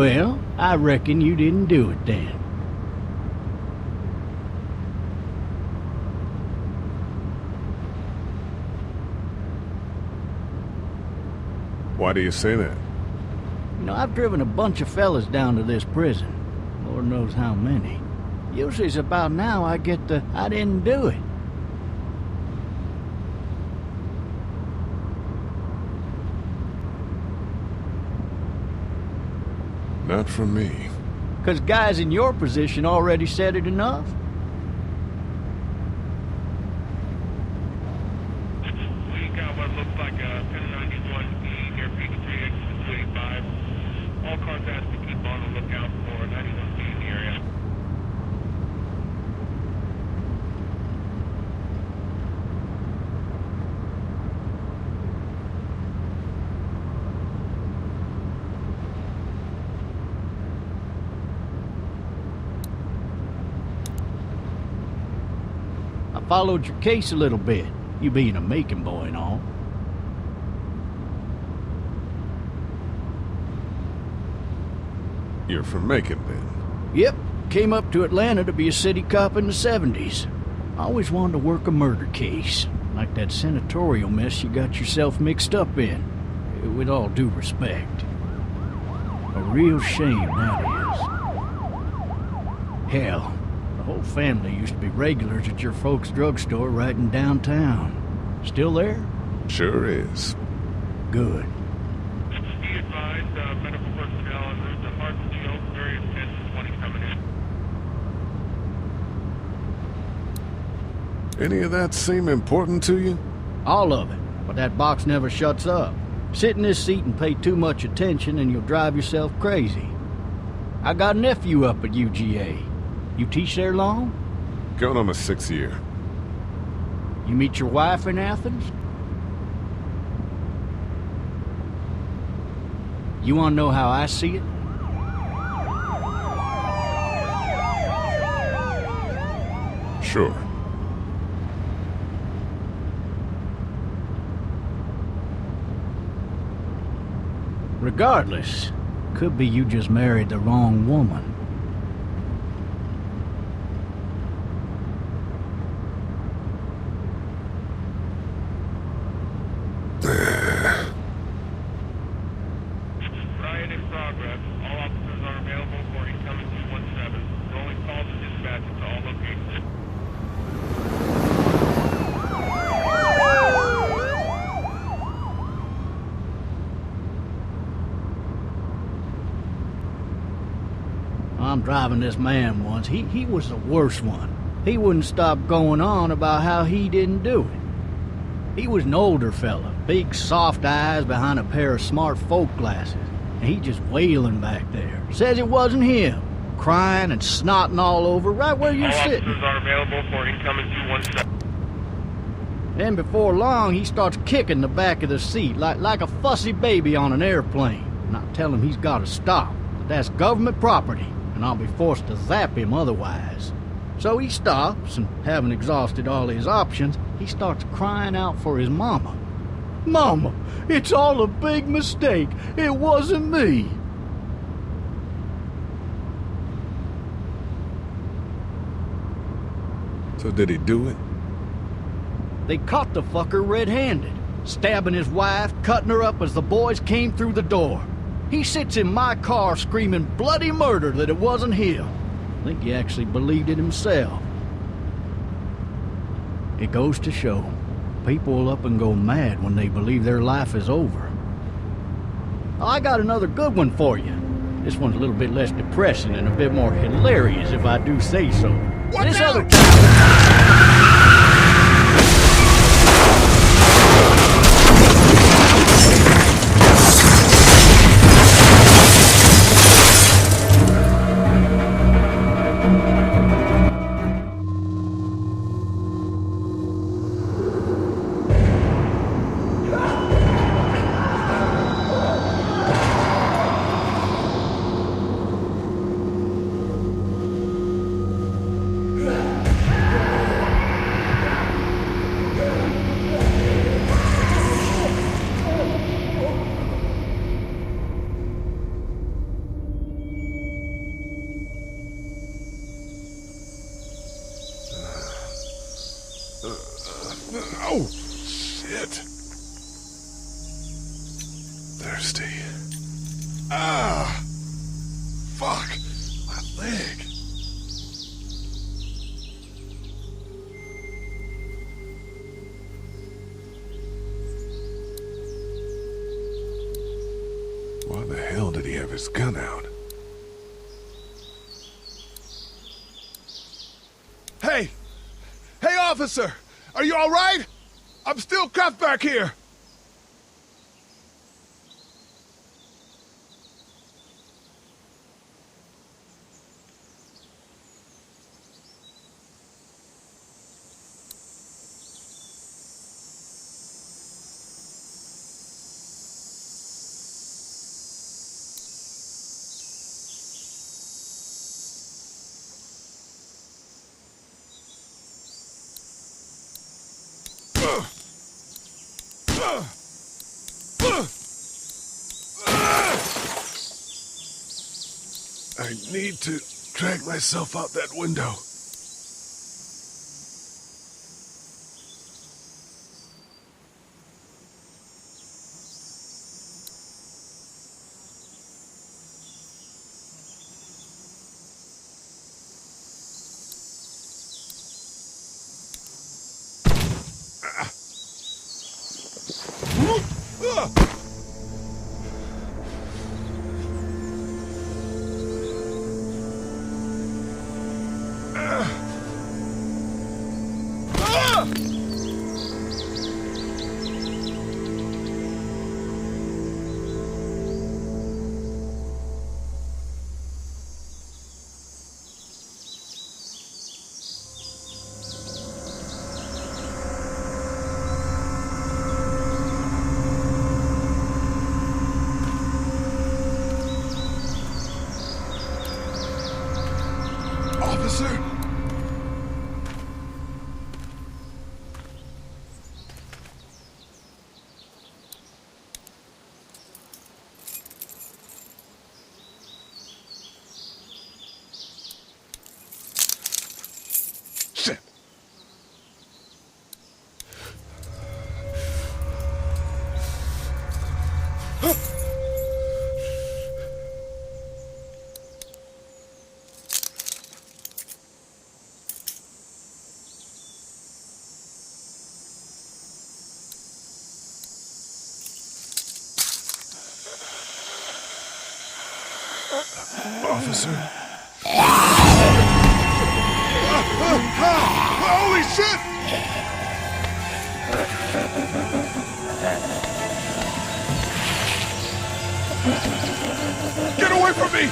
Well, I reckon you didn't do it then. Why do you say that? You know, I've driven a bunch of fellas down to this prison. Lord knows how many. Usually it's about now I get the, I didn't do it. Not from me. 'Cause guys in your position already said it enough. We got what looks like a 1091E near Peak 3, exit 285. All cars asked to keep on the lookout for 91B in the area. I followed your case a little bit, you being a Macon boy and all. You're from Macon, then? Yep, came up to Atlanta to be a city cop in the 70s. I always wanted to work a murder case, like that senatorial mess you got yourself mixed up in. With all due respect. A real shame, that is. Hell, the whole family used to be regulars at your folks' drugstore right in downtown. Still there? Sure is. Good. Be advised, medical personnel en route to Hartsfield, various 10-20 coming in. Any of that seem important to you? All of it, but that box never shuts up. Sit in this seat and pay too much attention and you'll drive yourself crazy. I got a nephew up at UGA. You teach there long? Going on my 6th year. You meet your wife in Athens? You want to know how I see it? Sure. Regardless, could be you just married the wrong woman. Riot in progress. All officers are available for incoming 217. Rolling calls and dispatches to all locations. I'm driving this man once. He was the worst one. He wouldn't stop going on about how he didn't do it. He was an older fella, big soft eyes behind a pair of smart folk glasses. And he just wailing back there. Says it wasn't him. Crying and snotting all over right where you're sitting. All officers are available for incoming 217. Then before long, he starts kicking the back of the seat like a fussy baby on an airplane. And I tell him he's got to stop. That that's government property, and I'll be forced to zap him otherwise. So he stops, and having exhausted all his options, he starts crying out for his mama. Mama, it's all a big mistake. It wasn't me. So did he do it? They caught the fucker red-handed, stabbing his wife, cutting her up as the boys came through the door. He sits in my car screaming bloody murder that it wasn't him. I think he actually believed it himself. It goes to show, people will up and go mad when they believe their life is over. I got another good one for you. This one's a little bit less depressing and a bit more hilarious, if I do say so. Watch out! Other Oh, shit. Thirsty. Ah! Fuck! My leg. Why the hell did he have his gun out? Hey! Hey, officer! Are you all right? I'm still cuffed back here! I need to drag myself out that window. Officer? Shit! Officer? Holy shit! Get away from me!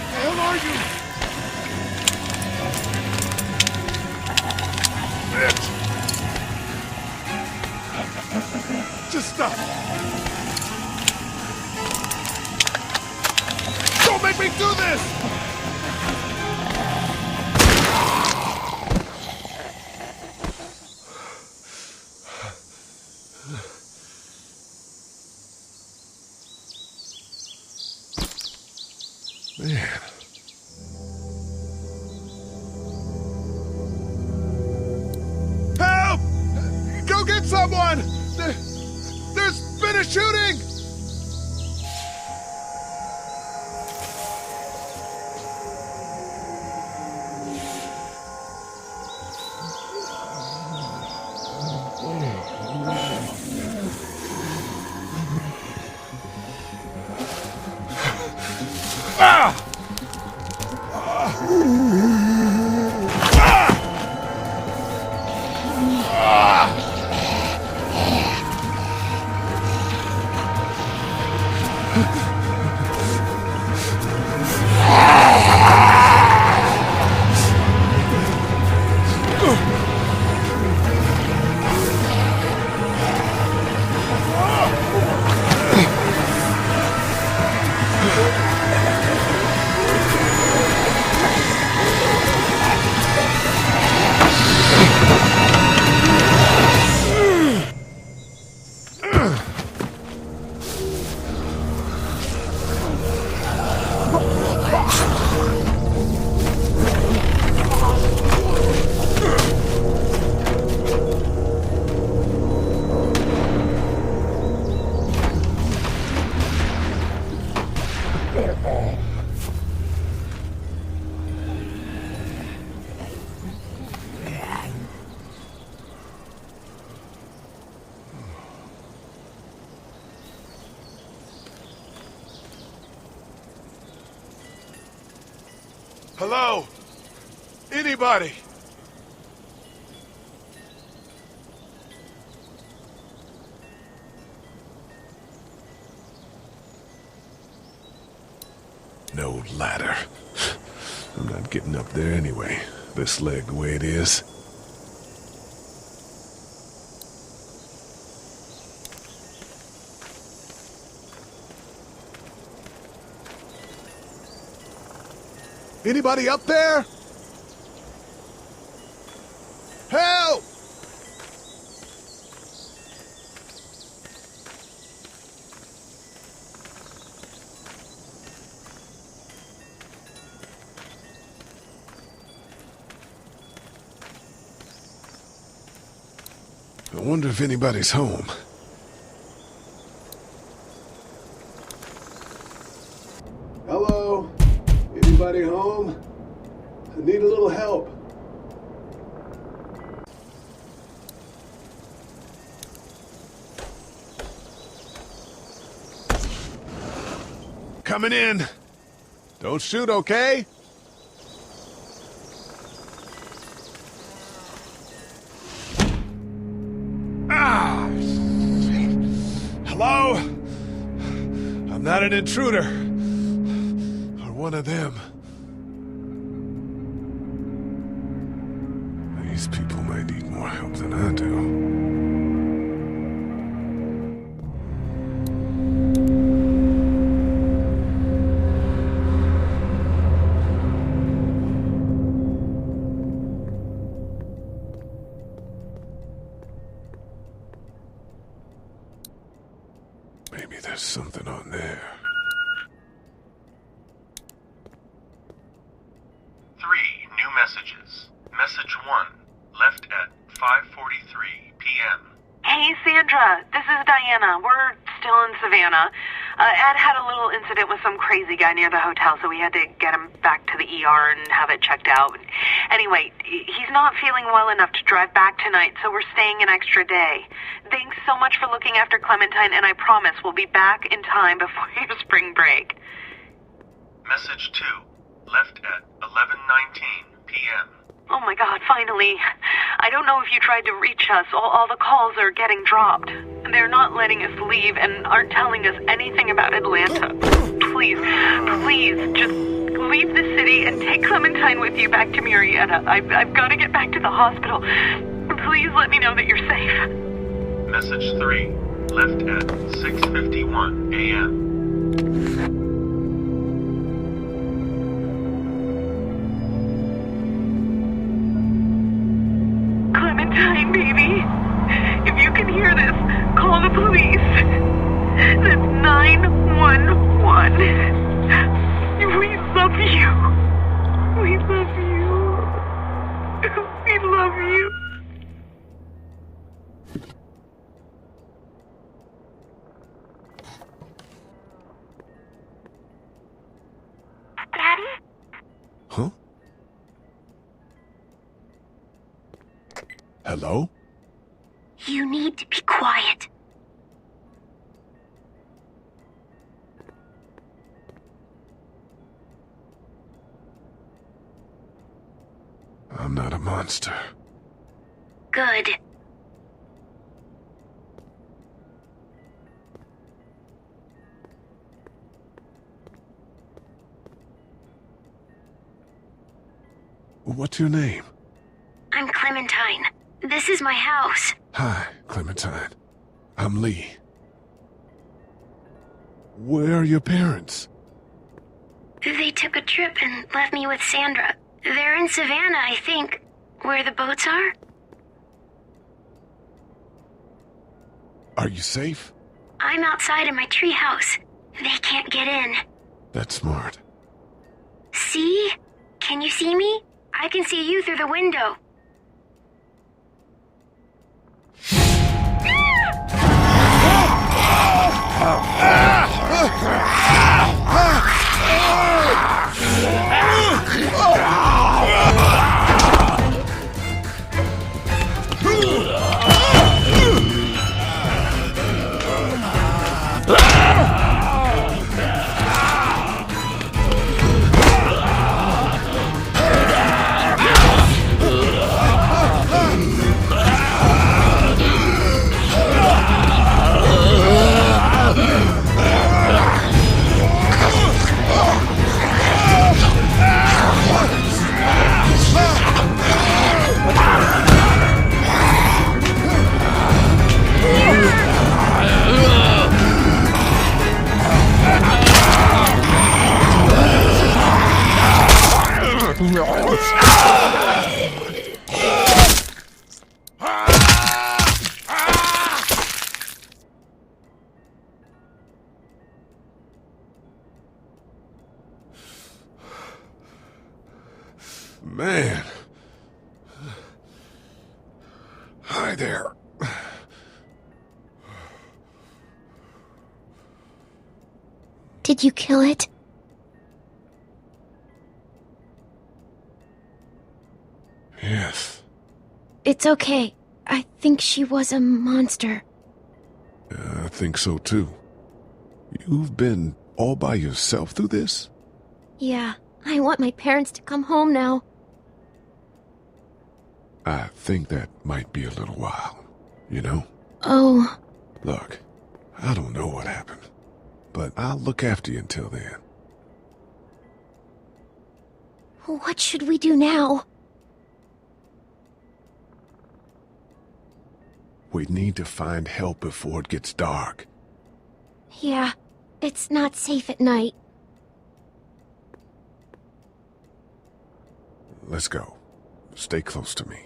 The hell are you? Bitch! Just stop! Don't make me do this! Man. Help! Go get someone! There's been a shooting! Ah! Hello? Anybody? No ladder. I'm not getting up there anyway. This leg the way it is. Anybody up there? Help! I wonder if anybody's home. Hello? Anybody home? I need a little help. Coming in. Don't shoot, okay? Ah! Hello? I'm not an intruder. Or one of them. These people may need more help than I do. Maybe there's something on there. 3 new messages. Message 1, left at 5:43 p.m. Hey, Sandra. This is Diana. We're still in Savannah. Ed had a little incident with some crazy guy near the hotel, so we had to get him back to the ER and have it checked out. Anyway, he's not feeling well enough to drive back tonight, so we're staying an extra day. Thanks so much for looking after Clementine, and I promise we'll be back in time before your spring break. Message 2, left at 11:19 p.m. Oh my God, finally. I don't know if you tried to reach us. All the calls are getting dropped. They're not letting us leave and aren't telling us anything about Atlanta. Please, just leave the city and take Clementine with you back to Murrieta. I've got to get back to the hospital. Please let me know that you're safe. Message 3, left at 6:51 a.m. Clementine, baby. If you can hear this, call the police. That's 911. We love you. We love you. We love you. Daddy? Huh? Hello? You need to be quiet. I'm not a monster. Good. What's your name? I'm Clementine. This is my house. Hi, Clementine. I'm Lee. Where are your parents? They took a trip and left me with Sandra. They're in Savannah, I think. Where the boats are? Are you safe? I'm outside in my treehouse. They can't get in. That's smart. See? Can you see me? I can see you through the window. Man. Hi there. Did you kill it? Yes. It's okay. I think she was a monster. I think so too. You've been all by yourself through this? Yeah, I want my parents to come home now. I think that might be a little while, you know? Oh. Look, I don't know what happened, but I'll look after you until then. What should we do now? We need to find help before it gets dark. Yeah, it's not safe at night. Let's go. Stay close to me.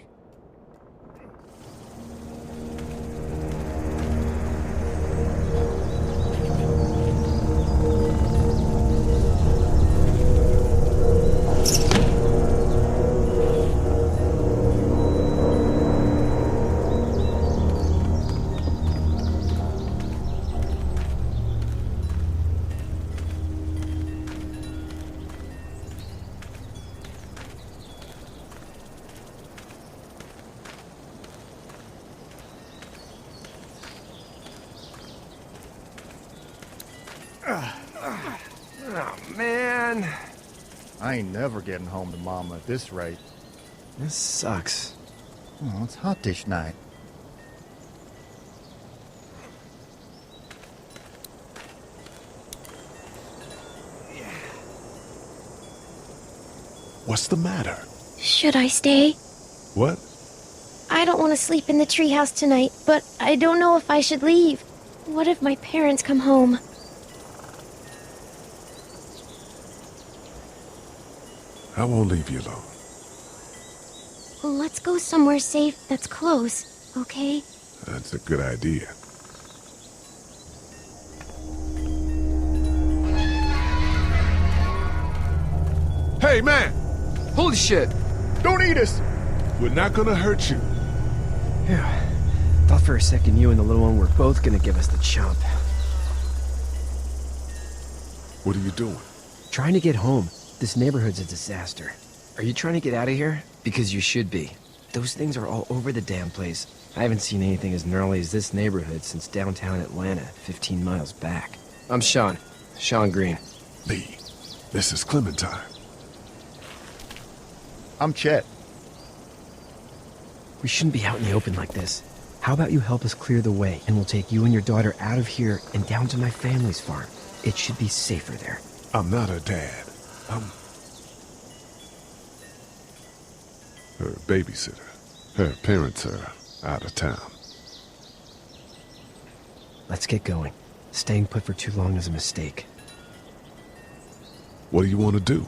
Oh, man. I ain't never getting home to Mama at this rate. This sucks. Oh, it's hot dish night. What's the matter? Should I stay? What? I don't want to sleep in the treehouse tonight, but I don't know if I should leave. What if my parents come home? I won't leave you alone. Let's go somewhere safe that's close, okay? That's a good idea. Hey, man! Holy shit! Don't eat us! We're not gonna hurt you. Yeah. Thought for a second you and the little one were both gonna give us the chomp. What are you doing? Trying to get home. This neighborhood's a disaster. Are you trying to get out of here? Because you should be. Those things are all over the damn place. I haven't seen anything as gnarly as this neighborhood since downtown Atlanta, 15 miles back. I'm Sean. Sean Green. Lee, this is Clementine. I'm Chet. We shouldn't be out in the open like this. How about you help us clear the way, and we'll take you and your daughter out of here and down to my family's farm. It should be safer there. I'm not her dad. I'm her babysitter. Her parents are out of town. Let's get going. Staying put for too long is a mistake. What do you want to do?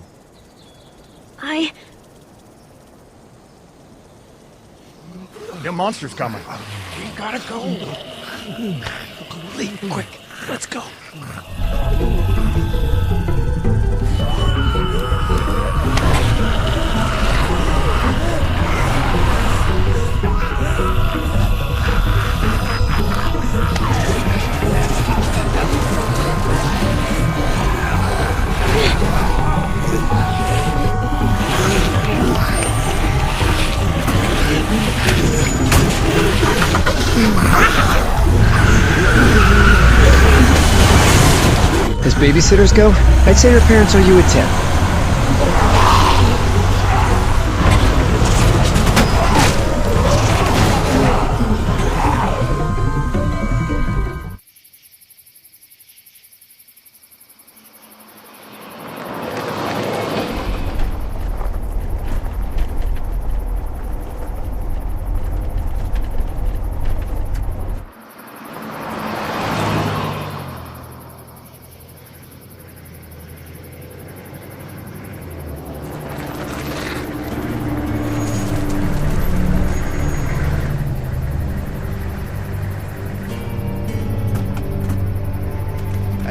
Them monsters coming. We gotta go. Lee, quick. Let's go. As babysitters go, I'd say her parents owe you a tip.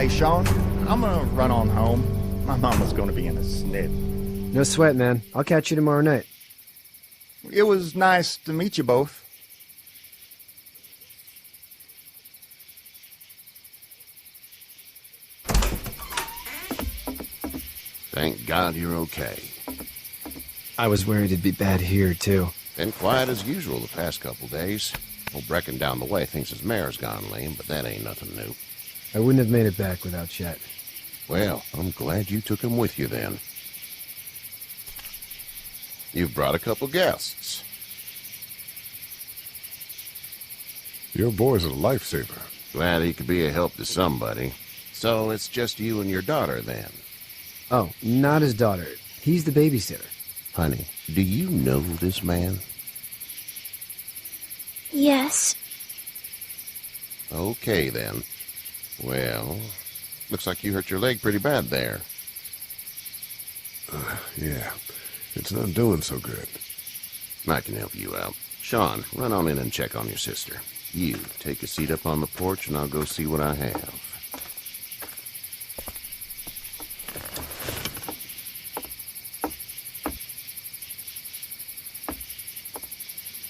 Hey, Sean, I'm gonna run on home. My mama's gonna be in a snit. No sweat, man. I'll catch you tomorrow night. It was nice to meet you both. Thank God you're okay. I was worried it'd be bad here, too. Been quiet as usual the past couple days. Old Brecken down the way thinks his mare's gone lame, but that ain't nothing new. I wouldn't have made it back without Chet. Well, I'm glad you took him with you then. You've brought a couple guests. Your boy's a lifesaver. Glad he could be a help to somebody. So it's just you and your daughter then? Oh, not his daughter. He's the babysitter. Honey, do you know this man? Yes. Okay, then. Well, looks like you hurt your leg pretty bad there. Yeah, it's not doing so good. I can help you out. Sean, run on in and check on your sister. You, take a seat up on the porch and I'll go see what I have.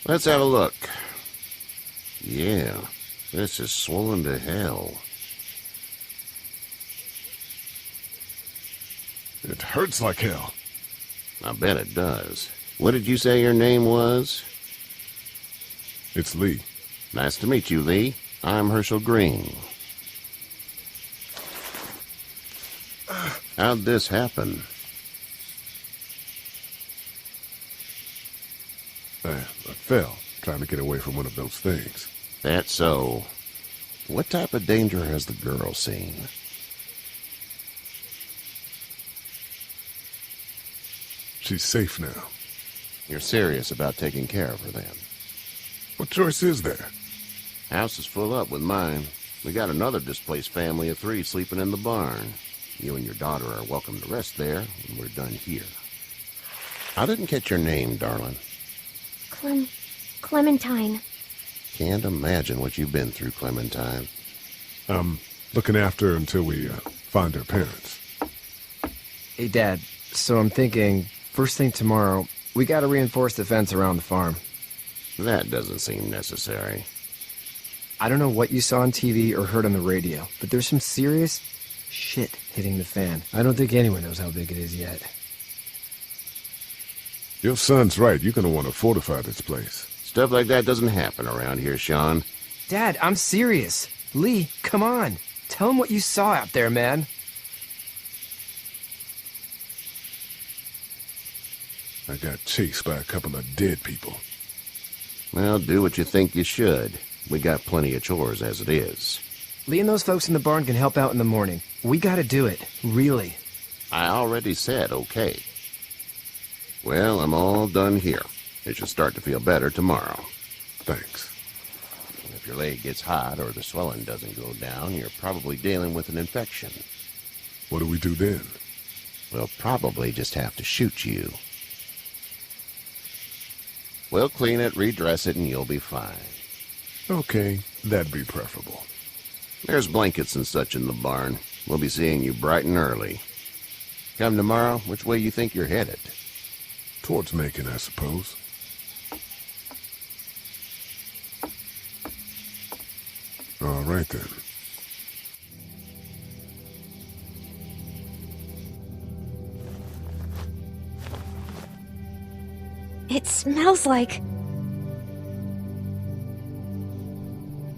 Let's have a look. Yeah, this is swollen to hell. It hurts like hell. I bet it does. What did you say your name was? It's Lee. Nice to meet you, Lee. I'm Herschel Green. How'd this happen? I fell, trying to get away from one of those things. That's so. What type of danger has the girl seen? She's safe now. You're serious about taking care of her then? What choice is there? House is full up with mine. We got another displaced family of 3 sleeping in the barn. You and your daughter are welcome to rest there when we're done here. I didn't catch your name, darling. Clementine. Can't imagine what you've been through, Clementine. I'm looking after her until we find her parents. Hey, Dad. So I'm thinking, first thing tomorrow, we gotta reinforce the fence around the farm. That doesn't seem necessary. I don't know what you saw on TV or heard on the radio, but there's some serious shit hitting the fan. I don't think anyone knows how big it is yet. Your son's right. You're gonna want to fortify this place. Stuff like that doesn't happen around here, Sean. Dad, I'm serious. Lee, come on. Tell him what you saw out there, man. I got chased by a couple of dead people. Well, do what you think you should. We got plenty of chores as it is. Lee and those folks in the barn can help out in the morning. We gotta do it. Really. I already said okay. Well, I'm all done here. It should start to feel better tomorrow. Thanks. If your leg gets hot or the swelling doesn't go down, you're probably dealing with an infection. What do we do then? We'll probably just have to shoot you. We'll clean it, redress it, and you'll be fine. Okay, that'd be preferable. There's blankets and such in the barn. We'll be seeing you bright and early. Come tomorrow, which way you think you're headed? Towards Macon, I suppose. All right, then. It smells like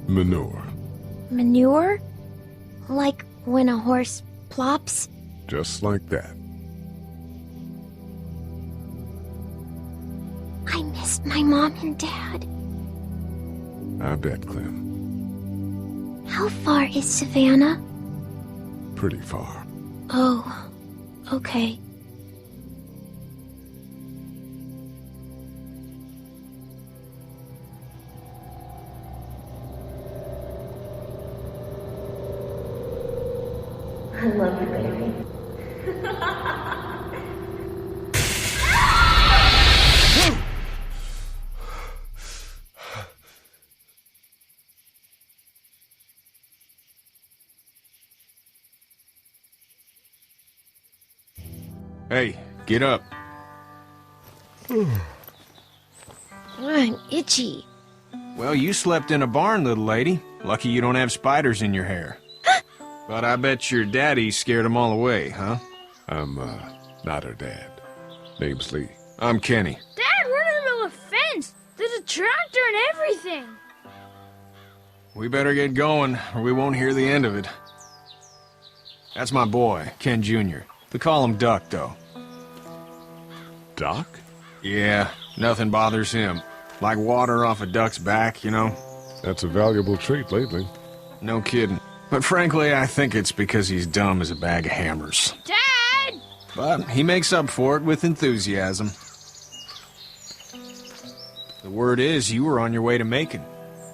Manure. manure? Like when a horse plops? Just like that. I missed my mom and dad. I bet, Clem. How far is Savannah? Pretty far. Oh, okay. I love you, baby. Hey, Get up. I'm itchy. Well, you slept in a barn, little lady. Lucky you don't have spiders in your hair. But I bet your daddy scared them all away, huh? I'm, not her dad. Name's Lee. I'm Kenny. Dad, we're in the middle of a fence. There's a tractor and everything. We better get going, or we won't hear the end of it. That's my boy, Ken Jr. We call him Duck, though. Doc? Yeah, nothing bothers him. Like water off a duck's back, you know? That's a valuable trait lately. No kidding. But frankly, I think it's because he's dumb as a bag of hammers. Dad! But he makes up for it with enthusiasm. The word is you were on your way to Macon.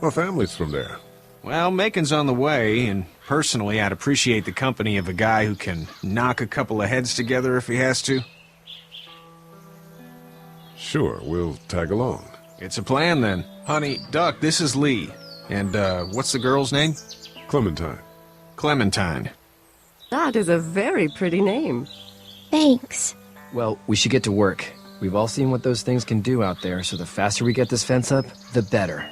My family's from there. Well, Macon's on the way, and personally, I'd appreciate the company of a guy who can knock a couple of heads together if he has to. Sure, we'll tag along. It's a plan, then. Honey, Duck, this is Lee. And, what's the girl's name? Clementine. Clementine. That is a very pretty name. Thanks. Well, we should get to work. We've all seen what those things can do out there, so the faster we get this fence up, the better.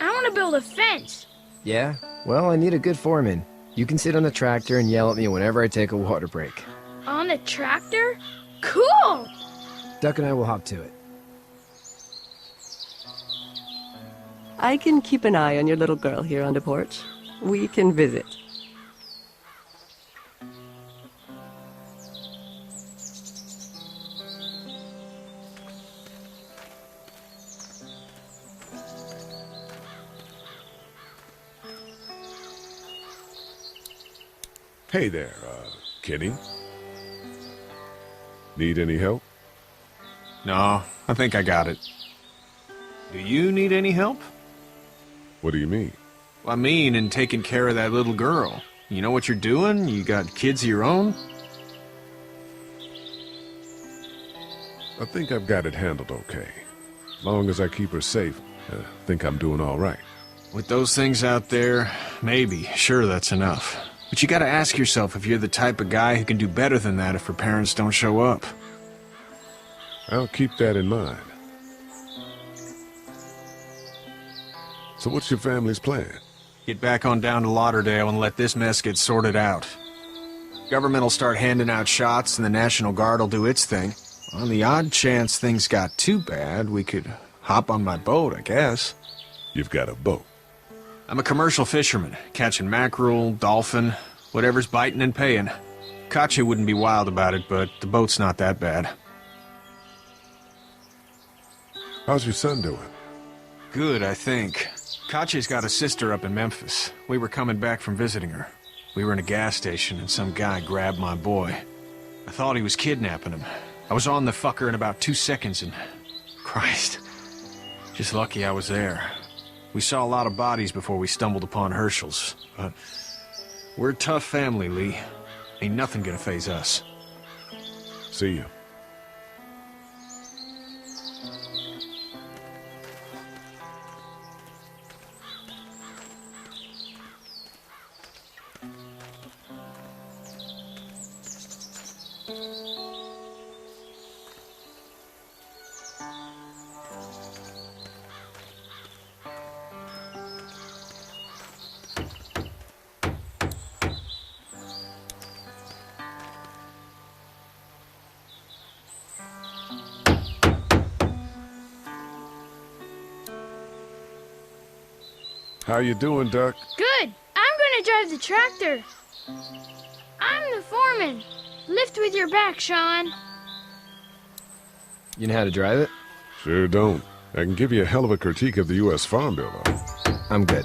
I want to build a fence. Yeah? Well, I need a good foreman. You can sit on the tractor and yell at me whenever I take a water break. On the tractor? Cool! Duck and I will hop to it. I can keep an eye on your little girl here on the porch. We can visit. Hey there, Kenny. Need any help? No, I think I got it. Do you need any help? What do you mean? I mean, in taking care of that little girl. You know what you're doing? You got kids of your own? I think I've got it handled okay. As long as I keep her safe, I think I'm doing all right. With those things out there, maybe. Sure, that's enough. But you gotta ask yourself if you're the type of guy who can do better than that if her parents don't show up. I'll keep that in mind. So what's your family's plan? Get back on down to Lauderdale and let this mess get sorted out. Government will start handing out shots and the National Guard will do its thing. On the odd chance things got too bad, we could hop on my boat, I guess. You've got a boat? I'm a commercial fisherman, catching mackerel, dolphin, whatever's biting and paying. Katya wouldn't be wild about it, but the boat's not that bad. How's your son doing? Good, I think. Katya's got a sister up in Memphis. We were coming back from visiting her. We were in a gas station and some guy grabbed my boy. I thought he was kidnapping him. I was on the fucker in about 2 seconds and... Christ. Just lucky I was there. We saw a lot of bodies before we stumbled upon Herschel's, but... We're a tough family, Lee. Ain't nothing gonna faze us. See you. How you doing, Duck? Good. I'm gonna drive the tractor. I'm the foreman. Lift with your back, Sean. You know how to drive it? Sure don't. I can give you a hell of a critique of the U.S. Farm Bill, though. I'm good.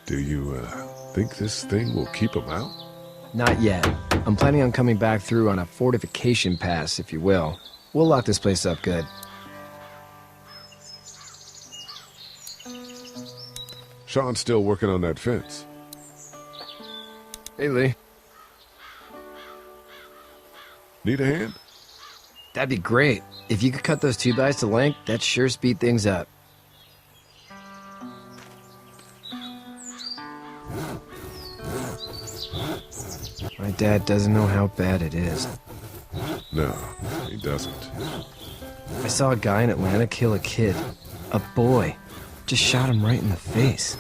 Do you, think this thing will keep them out? Not yet. I'm planning on coming back through on a fortification pass, if you will. We'll lock this place up good. Sean's still working on that fence. Hey, Lee. Need a hand? That'd be great. If you could cut those 2x to length, that'd sure speed things up. Dad doesn't know how bad it is. No, he doesn't. I saw a guy in Atlanta kill a kid. A boy. Just shot him right in the face.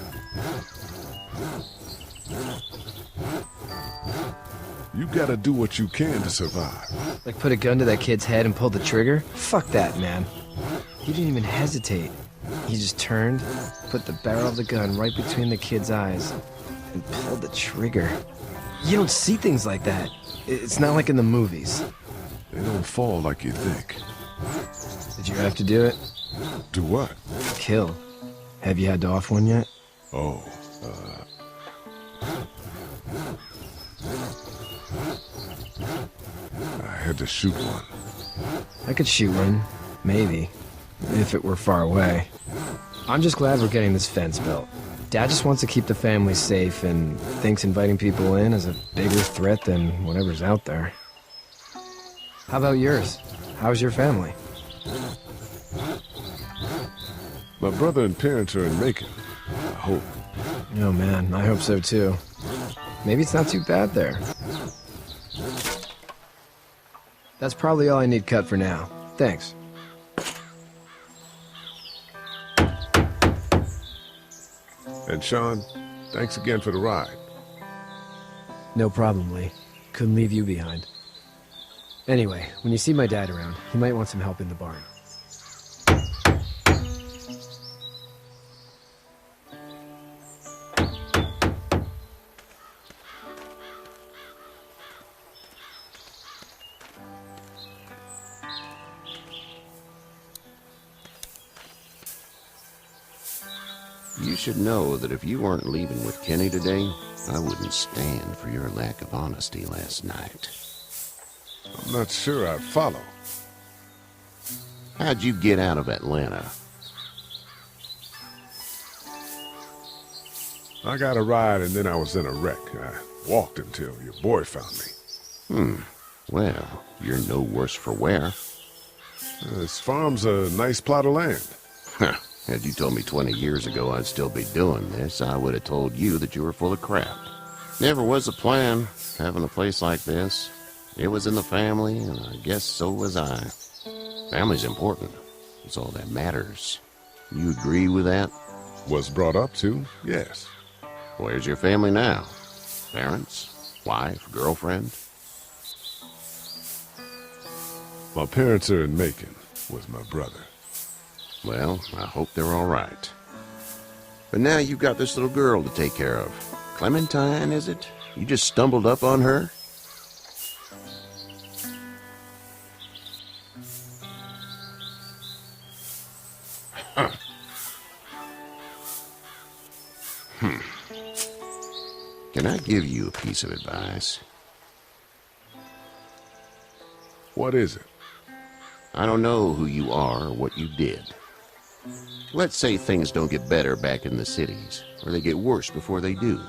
You gotta do what you can to survive. Like put a gun to that kid's head and pull the trigger? Fuck that, man. He didn't even hesitate. He just turned, put the barrel of the gun right between the kid's eyes, and pulled the trigger. You don't see things like that. It's not like in the movies. They don't fall like you think. Did you have to do it? Do what? Kill. Have you had to off one yet? Oh, I had to shoot one. I could shoot one. Maybe. If it were far away. I'm just glad we're getting this fence built. Dad just wants to keep the family safe and thinks inviting people in is a bigger threat than whatever's out there. How about yours? How's your family? My brother and parents are in Macon. I hope. Oh man, I hope so too. Maybe it's not too bad there. That's probably all I need cut for now. Thanks. And Sean, thanks again for the ride. No problem, Lee. Couldn't leave you behind. Anyway, when you see my dad around, he might want some help in the barn. You should know that if you weren't leaving with Kenny today, I wouldn't stand for your lack of honesty last night. I'm not sure I'd follow. How'd you get out of Atlanta? I got a ride and then I was in a wreck. I walked until your boy found me. Well, you're no worse for wear. This farm's a nice plot of land. Had you told me 20 years ago I'd still be doing this, I would have told you that you were full of crap. Never was a plan, having a place like this. It was in the family, and I guess so was I. Family's important. It's all that matters. You agree with that? Was brought up to, yes. Where's your family now? Parents? Wife? Girlfriend? My parents are in Macon with my brother. Well, I hope they're all right. But now you've got this little girl to take care of. Clementine, is it? You just stumbled up on her? Huh. Can I give you a piece of advice? What is it? I don't know who you are or what you did. Let's say things don't get better back in the cities, or they get worse before they do.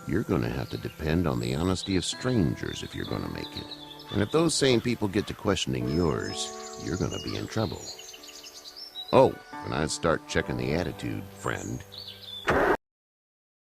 You're gonna have to depend on the honesty of strangers if you're gonna make it. And if those same people get to questioning yours, you're gonna be in trouble. Oh, and I'd start checking the attitude, friend.